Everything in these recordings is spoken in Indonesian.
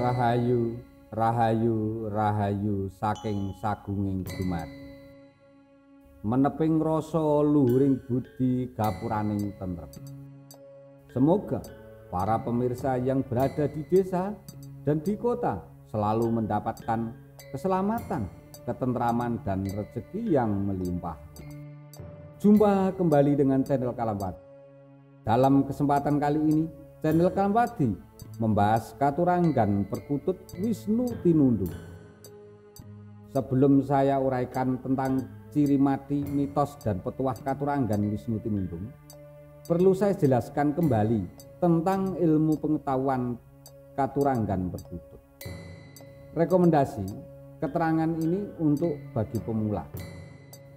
Rahayu, rahayu, rahayu saking sagunging dumadi. Meneping rasa luhuring budi gapuraning tentrem. Semoga para pemirsa yang berada di desa dan di kota selalu mendapatkan keselamatan, ketentraman, dan rezeki yang melimpah. Jumpa kembali dengan channel Kalambati. Dalam kesempatan kali ini, channel Kalambati membahas Katuranggan Perkutut Wisnu Tinundung. Sebelum saya uraikan tentang ciri mati, mitos, dan petuah Katuranggan Wisnu Tinundung, perlu saya jelaskan kembali tentang ilmu pengetahuan Katuranggan Perkutut. Rekomendasi keterangan ini untuk bagi pemula.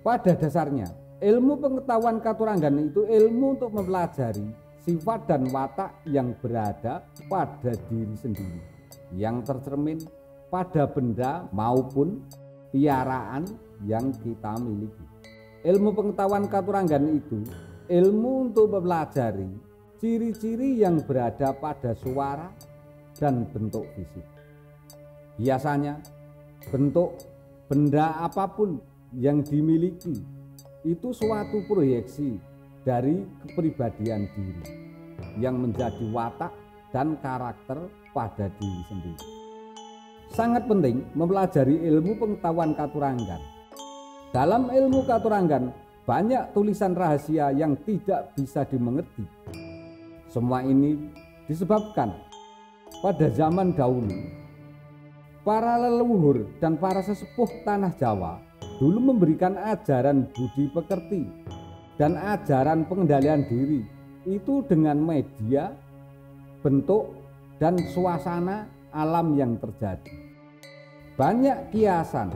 Pada dasarnya, ilmu pengetahuan Katuranggan itu ilmu untuk mempelajari sifat dan watak yang berada pada diri sendiri, yang tercermin pada benda maupun piaraan yang kita miliki. Ilmu pengetahuan Katuranggan itu ilmu untuk mempelajari ciri-ciri yang berada pada suara dan bentuk fisik. Biasanya bentuk benda apapun yang dimiliki itu suatu proyeksi dari kepribadian diri yang menjadi watak dan karakter pada diri sendiri. Sangat penting mempelajari ilmu pengetahuan Katuranggan. Dalam ilmu Katuranggan banyak tulisan rahasia yang tidak bisa dimengerti. Semua ini disebabkan pada zaman dahulu para leluhur dan para sesepuh tanah Jawa dulu memberikan ajaran budi pekerti dan ajaran pengendalian diri itu dengan media, bentuk, dan suasana alam yang terjadi. Banyak kiasan,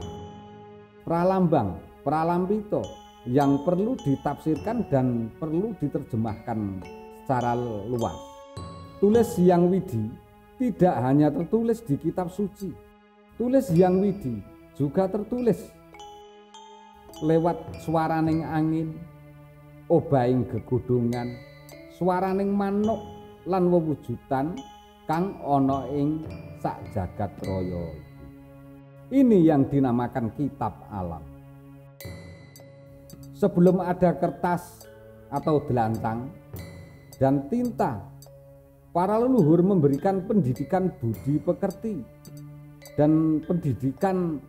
pralambang, pralampito yang perlu ditafsirkan dan perlu diterjemahkan secara luas. Tulis Hyang Widi tidak hanya tertulis di kitab suci. Tulis Hyang Widi juga tertulis lewat swaraning angin, obahing gegudungan, swaraning manuk lan wewujudan kang ana ing sak jagat raya. Ini yang dinamakan kitab alam. Sebelum ada kertas atau delantang dan tinta, para leluhur memberikan pendidikan budi pekerti dan pendidikan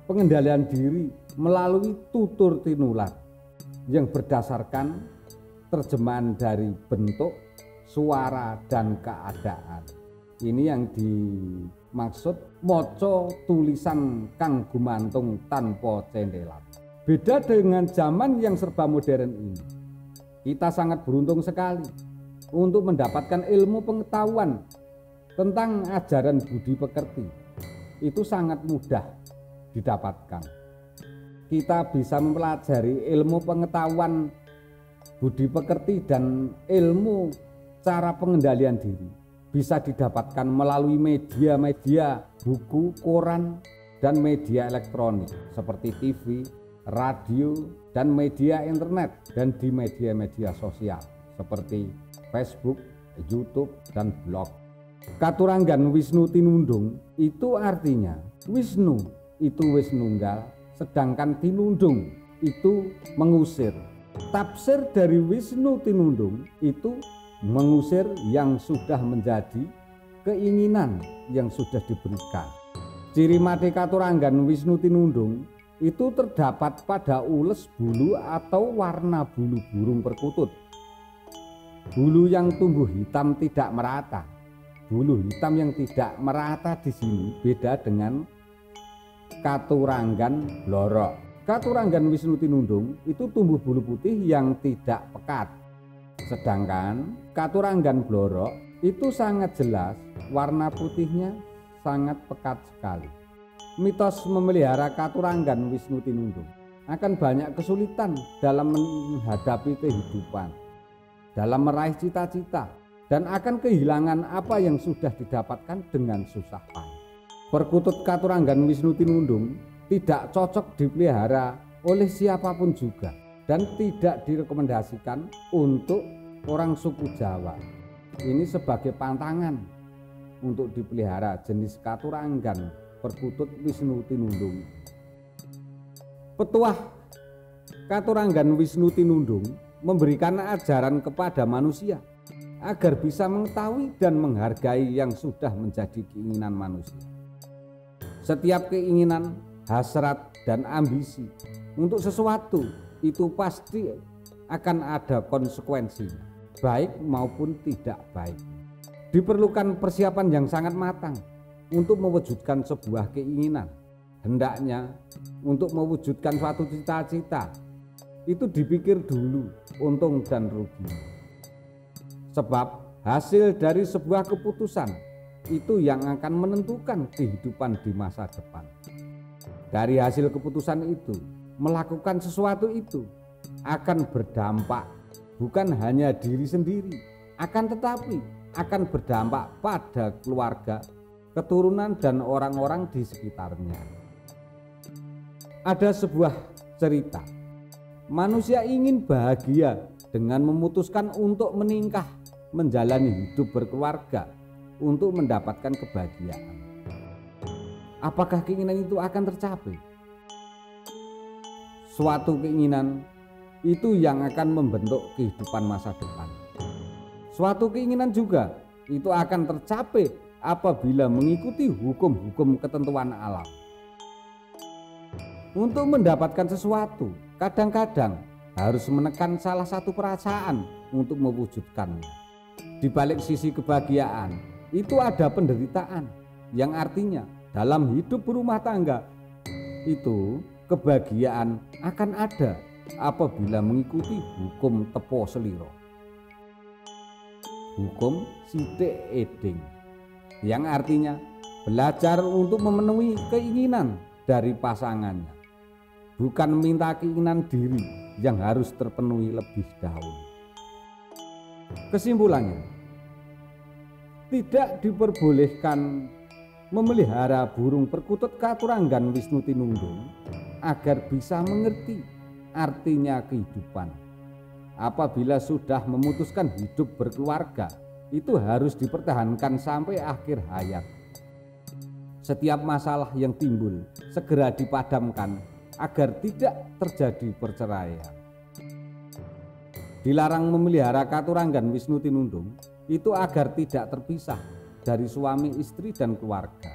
pengendalian diri melalui tutur tinular yang berdasarkan terjemahan dari bentuk, suara, dan keadaan. Ini yang dimaksud moco tulisan kang gumantung tanpa cendelan. Beda dengan zaman yang serba modern ini. Kita sangat beruntung sekali untuk mendapatkan ilmu pengetahuan tentang ajaran budi pekerti. Itu sangat mudah didapatkan. Kita bisa mempelajari ilmu pengetahuan budi pekerti dan ilmu cara pengendalian diri bisa didapatkan melalui media-media buku, koran, dan media elektronik seperti TV, radio, dan media internet, dan di media-media sosial seperti Facebook, YouTube, dan blog. Katuranggan Wisnu Tinundung itu artinya Wisnu itu wis nunggal, sedangkan Tinundung itu mengusir. Tafsir dari Wisnu Tinundung itu mengusir yang sudah menjadi keinginan yang sudah diberikan. Ciri mati Katuranggan Wisnu Tinundung itu terdapat pada ules bulu atau warna bulu burung perkutut. Bulu yang tumbuh hitam tidak merata. Bulu hitam yang tidak merata di sini beda dengan Katuranggan blorok. Katuranggan Wisnu Tinundung itu tumbuh bulu putih yang tidak pekat. Sedangkan Katuranggan blorok itu sangat jelas warna putihnya sangat pekat sekali. Mitos memelihara Katuranggan Wisnu Tinundung akan banyak kesulitan dalam menghadapi kehidupan, dalam meraih cita-cita, dan akan kehilangan apa yang sudah didapatkan dengan susah payah. Perkutut Katuranggan Wisnu Tinundung tidak cocok dipelihara oleh siapapun juga dan tidak direkomendasikan untuk orang suku Jawa. Ini sebagai pantangan untuk dipelihara jenis katuranggan perkutut Wisnu Tinundung. Petuah katuranggan Wisnu Tinundung memberikan ajaran kepada manusia agar bisa mengetahui dan menghargai yang sudah menjadi keinginan manusia. Setiap keinginan, hasrat, dan ambisi untuk sesuatu itu pasti akan ada konsekuensinya, baik maupun tidak baik. Diperlukan persiapan yang sangat matang untuk mewujudkan sebuah keinginan. Hendaknya untuk mewujudkan suatu cita-cita itu dipikir dulu untung dan rugi. Sebab hasil dari sebuah keputusan itu yang akan menentukan kehidupan di masa depan. Dari hasil keputusan itu, melakukan sesuatu itu akan berdampak bukan hanya diri sendiri, akan tetapi akan berdampak pada keluarga, keturunan, dan orang-orang di sekitarnya. Ada sebuah cerita, manusia ingin bahagia dengan memutuskan untuk meningkah, menjalani hidup berkeluarga untuk mendapatkan kebahagiaan. Apakah keinginan itu akan tercapai? Suatu keinginan itu yang akan membentuk kehidupan masa depan. Suatu keinginan juga itu akan tercapai apabila mengikuti hukum-hukum ketentuan alam. Untuk mendapatkan sesuatu, kadang-kadang harus menekan salah satu perasaan untuk mewujudkannya. Di balik sisi kebahagiaan, itu ada penderitaan, yang artinya dalam hidup berumah tangga itu kebahagiaan akan ada apabila mengikuti hukum tepo seliro, hukum sithik eding, yang artinya belajar untuk memenuhi keinginan dari pasangannya, bukan minta keinginan diri yang harus terpenuhi lebih dahulu. Kesimpulannya, tidak diperbolehkan memelihara burung perkutut katuranggan Wisnu Tinundung agar bisa mengerti artinya kehidupan. Apabila sudah memutuskan hidup berkeluarga, itu harus dipertahankan sampai akhir hayat. Setiap masalah yang timbul segera dipadamkan agar tidak terjadi perceraian. Dilarang memelihara katuranggan Wisnu Tinundung itu agar tidak terpisah dari suami, istri, dan keluarga.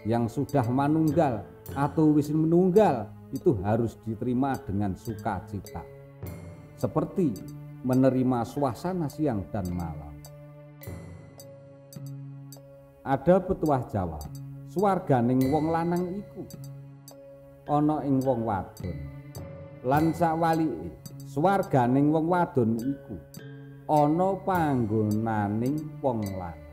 Yang sudah manunggal atau wis menunggal itu harus diterima dengan sukacita, seperti menerima suasana siang dan malam. Ada petuah Jawa, swarganing wong lanang iku ana ing wong wadon, lan sakwalike swarganing wong wadon iku ana panggonaning wong lanang.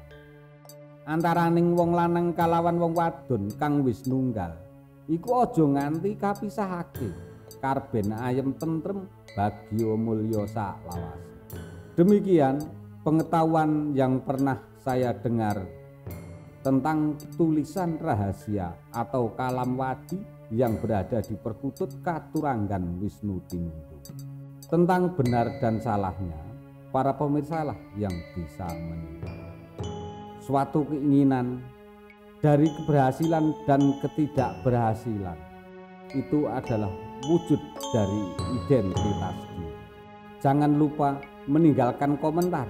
Antaraning wong lanang kalawan wong wadon kang wis nunggal iku aja nganti kapisahake, karben ayem tentrem bagya mulya saklawase. Demikian pengetahuan yang pernah saya dengar tentang tulisan rahasia atau kalam wadi yang berada di perkutut katuranggan Wisnu Tinundung. Tentang benar dan salahnya, para pemirsalah yang bisa menilai. Suatu keinginan dari keberhasilan dan ketidakberhasilan itu adalah wujud dari identitas diri. Jangan lupa meninggalkan komentar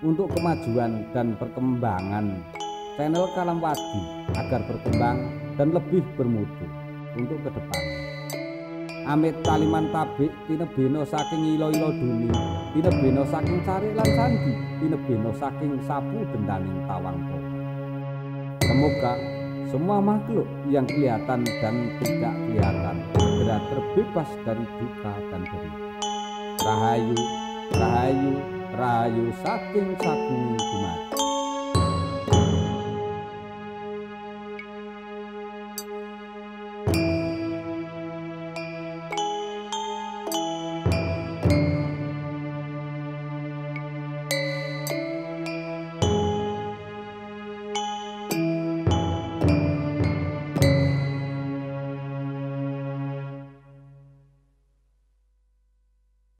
untuk kemajuan dan perkembangan channel Kalam Wadi agar berkembang dan lebih bermutu untuk ke depan. Amit kaliman tabik tinebeno saking ilo-ilo duni, tinebeno saking cari lan sandi, tinebeno saking sapu dendaning tawang toga. Semoga semua makhluk yang kelihatan dan tidak kelihatan segera terbebas dari duka dan derita. Rahayu, rahayu, rahayu saking sagung dumadi.